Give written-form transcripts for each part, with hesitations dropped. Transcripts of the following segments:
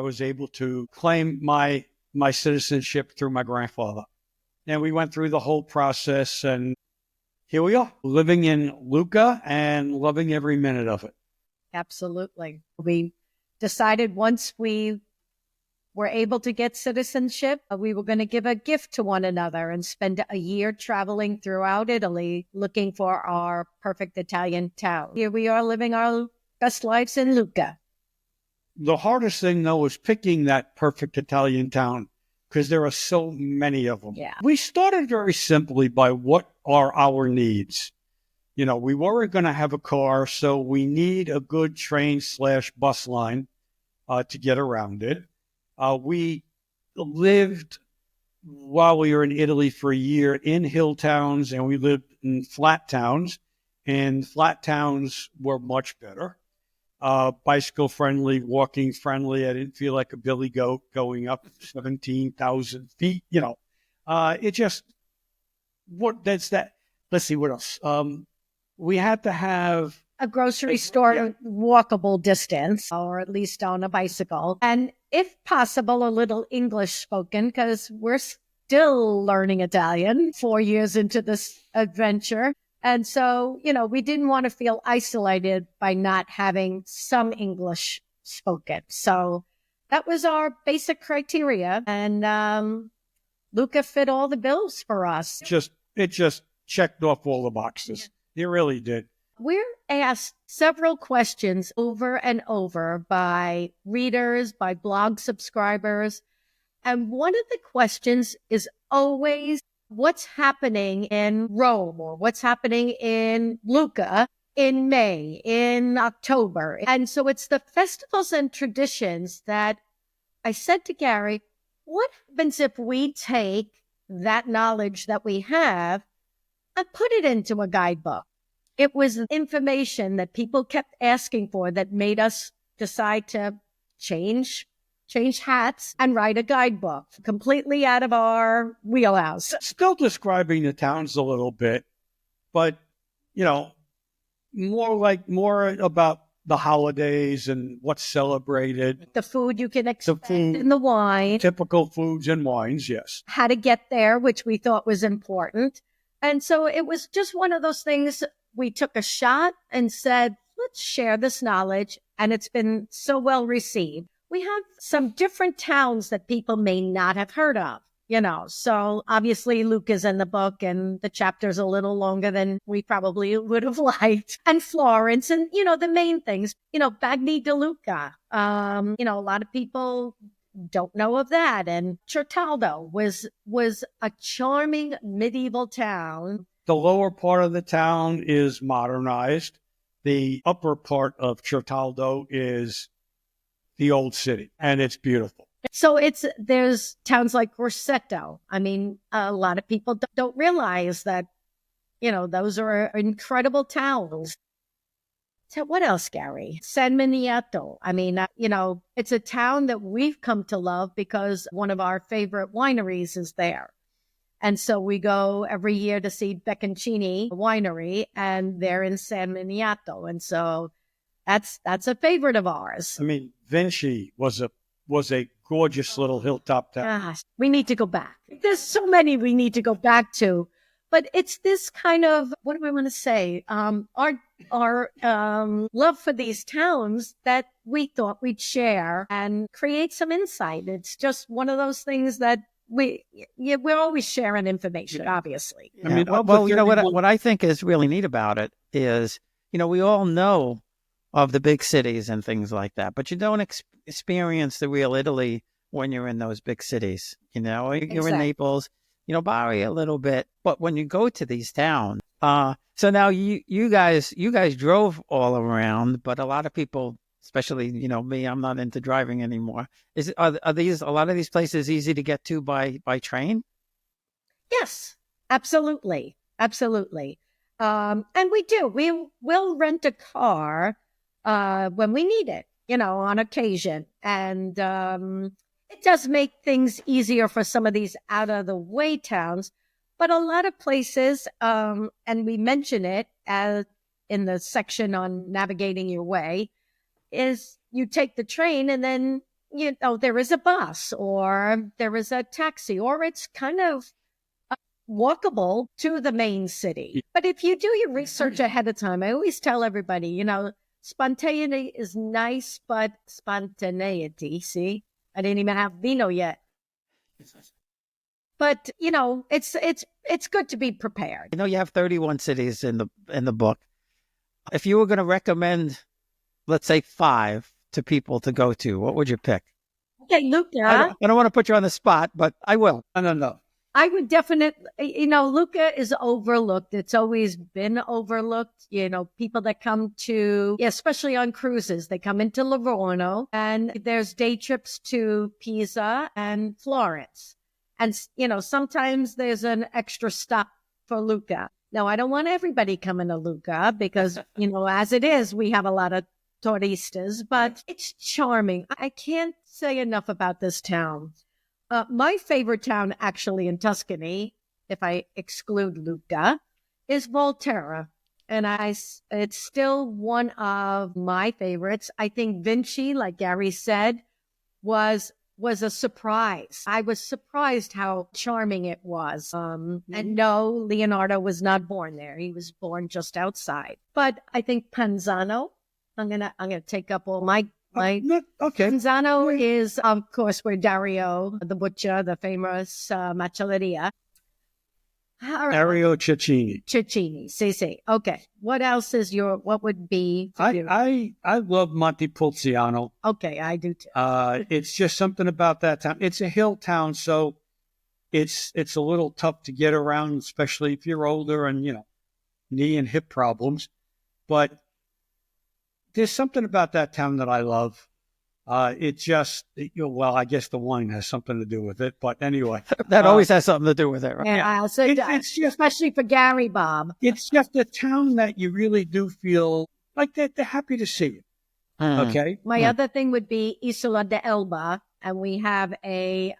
was able to claim my citizenship through my grandfather. And we went through the whole process, and here we are, living in Lucca and loving every minute of it. Absolutely. We decided once we were able to get citizenship, we were going to give a gift to one another and spend a year traveling throughout Italy looking for our perfect Italian town. Here we are living our best lives in Lucca. The hardest thing, though, was picking that perfect Italian town because there are so many of them. Yeah. We started very simply by what are our needs. You know, we weren't going to have a car, so we need a good train/bus line to get around it. We lived, while we were in Italy for a year, in hill towns, and we lived in flat towns, and flat towns were much better. Bicycle friendly, walking friendly. I didn't feel like a billy goat going up 17,000 feet. You know, it just, that's that. Let's see what else. We had to have a grocery store walkable distance, or at least on a bicycle. And if possible, a little English spoken, because we're still learning Italian 4 years into this adventure. And so, you know, we didn't want to feel isolated by not having some English spoken. So that was our basic criteria. And Lucca fit all the bills for us. It just checked off all the boxes. It really did. We're asked several questions over and over by readers, by blog subscribers. And one of the questions is always, what's happening in Rome, or what's happening in Lucca in May, in October? And so it's the festivals and traditions that I said to Gary, what happens if we take that knowledge that we have and put it into a guidebook? It was information that people kept asking for that made us decide to change hats and write a guidebook completely out of our wheelhouse. Still describing the towns a little bit, but, you know, more about the holidays and what's celebrated. The food you can expect in the wine. Typical foods and wines, yes. How to get there, which we thought was important. And so it was just one of those things. We took a shot and said, let's share this knowledge. And it's been so well received. We have some different towns that people may not have heard of, you know. So obviously Lucca's in the book, and the chapter's a little longer than we probably would have liked. And Florence, and, you know, the main things, you know, Bagni di Lucca. You know, a lot of people don't know of that. And Certaldo was a charming medieval town. The lower part of the town is modernized. The upper part of Certaldo is the old city, and it's beautiful. So there's towns like Grosseto. I mean, a lot of people don't realize that, you know, those are incredible towns. So what else, Gary? San Miniato. I mean, you know, it's a town that we've come to love because one of our favorite wineries is there. And so we go every year to see Becconcini Winery, and they're in San Miniato. And so that's a favorite of ours. I mean, Vinci was a gorgeous little hilltop town. Gosh, we need to go back. There's so many we need to go back to, but it's this kind of, what do I want to say? Our love for these towns that we thought we'd share and create some insight. It's just one of those things that we're always sharing information, obviously. I mean, well, you know, what I think is really neat about it is, you know, we all know of the big cities and things like that, but you don't experience the real Italy when you're in those big cities. You know, you're in Naples, you know, Bari a little bit, but when you go to these towns, so now you guys drove all around, but a lot of people, especially, you know, me, I'm not into driving anymore. Are these, a lot of these places easy to get to by train? Yes, absolutely. Absolutely. And we do. We will rent a car when we need it, you know, on occasion. And it does make things easier for some of these out of the way towns. But a lot of places, and we mention it in the section on navigating your way, is you take the train and then, there is a bus or there is a taxi, or it's kind of walkable to the main city. But if you do your research ahead of time, I always tell everybody, spontaneity is nice, but spontaneity, see, I didn't even have vino yet. But, it's good to be prepared. You have 31 cities in the book. If you were going to recommend, let's say 5 to people to go to, what would you pick? Okay, Luca. I don't want to put you on the spot, but I will. No. I would definitely, Luca is overlooked. It's always been overlooked. People that come to, especially on cruises, they come into Livorno, and there's day trips to Pisa and Florence. And, sometimes there's an extra stop for Luca. Now, I don't want everybody coming to Luca because, as it is, we have a lot of turistas, but it's charming. I can't say enough about this town. My favorite town, actually, in Tuscany, if I exclude Lucca, is Volterra. And it's still one of my favorites. I think Vinci, like Gary said, was a surprise. I was surprised how charming it was. And no, Leonardo was not born there. He was born just outside. But I think Panzano, I'm gonna take up all my okay. Panzano is, of course, where Dario, the butcher, the famous macelleria. Dario Cecchini. Sì. Okay. What else is what would be? I love Montepulciano. Okay, I do too. It's just something about that town. It's a hill town, so it's a little tough to get around, especially if you're older and, knee and hip problems. But there's something about that town that I love. It just, I guess the wine has something to do with it. But anyway. That always has something to do with it, right? Yeah, so it's just, especially for Gary, Bob. It's just a town that you really do feel like they're happy to see you. Okay? My other thing would be Isola de Elba. And we have a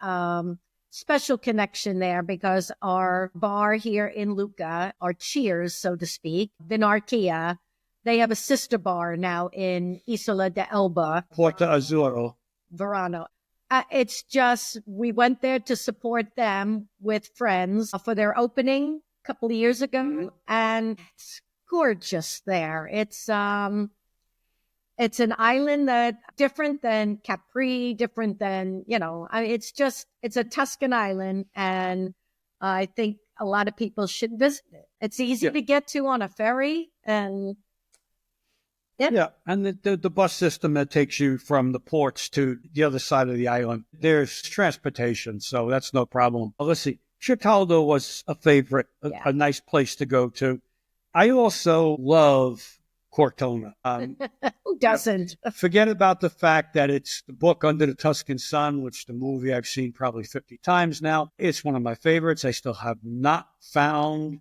special connection there because our bar here in Lucca, our Cheers, so to speak, Vinarchia, they have a sister bar now in Isola de Elba. Porta Azzurro. Verano. It's just, we went there to support them with friends for their opening a couple of years ago. And it's gorgeous there. It's an island that different than Capri, different than, it's a Tuscan island. And I think a lot of people should visit it. It's easy to get to on a ferry and yeah, and the bus system that takes you from the ports to the other side of the island, there's transportation, so that's no problem. Let's see, Chitaldo was a favorite, a nice place to go to. I also love Cortona. Who doesn't? Forget about the fact that it's the book Under the Tuscan Sun, which the movie I've seen probably 50 times now. It's one of my favorites. I still have not found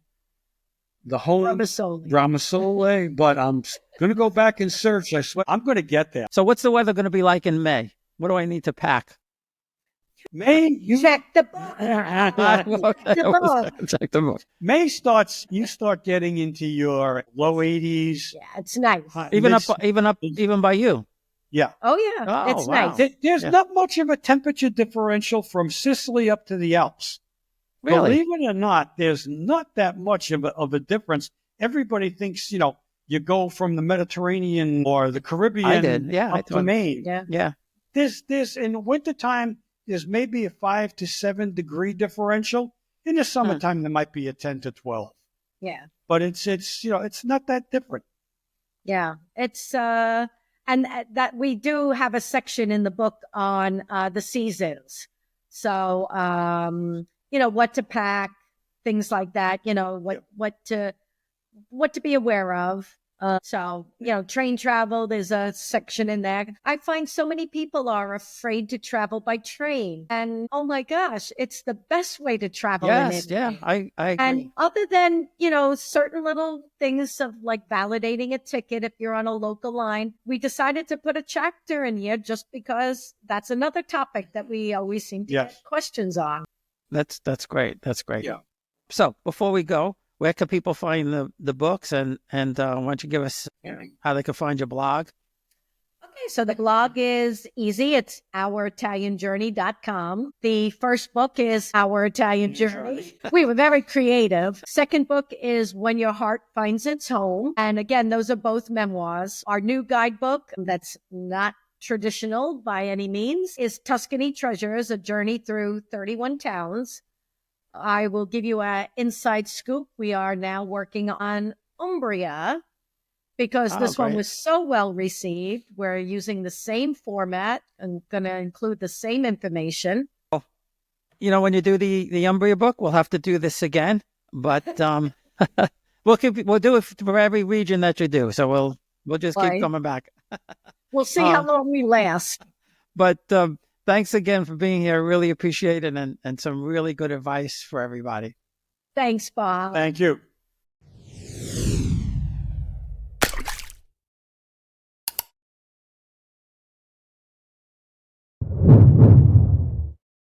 the home Dramasole, but I'm going to go back and search. I swear, I'm going to get there. So what's the weather going to be like in May? What do I need to pack? May, you check the book. Check the book. May starts. You start getting into your low 80s. Yeah, it's nice. Even by you. Yeah. Oh yeah, it's nice. There's not much of a temperature differential from Sicily up to the Alps. Really? Believe it or not, there's not that much of a difference. Everybody thinks, you go from the Mediterranean or the Caribbean up to Maine. Yeah. There's in wintertime, there's maybe a 5 to 7 degree differential. In the summertime, there might be a 10 to 12. Yeah. But it's not that different. Yeah. It's, and that we do have a section in the book on the seasons. So, what to pack, things like that, what to be aware of. Train travel, there's a section in there. I find so many people are afraid to travel by train. And oh my gosh, it's the best way to travel in it. Yeah, I agree. And other than, certain little things of like validating a ticket if you're on a local line, we decided to put a chapter in here just because that's another topic that we always seem to get questions on. That's great. That's great. Yeah. So before we go, where can people find the books and why don't you give us how they can find your blog? Okay, So the blog is easy. It's OurItalianJourney.com. The first book is Our Italian Journey. We were very creative. Second book is When Your Heart Finds Its Home. And again, those are both memoirs. Our new guidebook, that's not traditional by any means, is Tuscany Treasures, A Journey Through 31 Towns. I will give you an inside scoop. We are now working on Umbria because this one was so well received. We're using the same format and going to include the same information. When you do the Umbria book, we'll have to do this again, but we'll do it for every region that you do. So we'll just keep coming back. We'll see how long we last. But thanks again for being here. Really appreciate it, and some really good advice for everybody. Thanks, Bob. Thank you.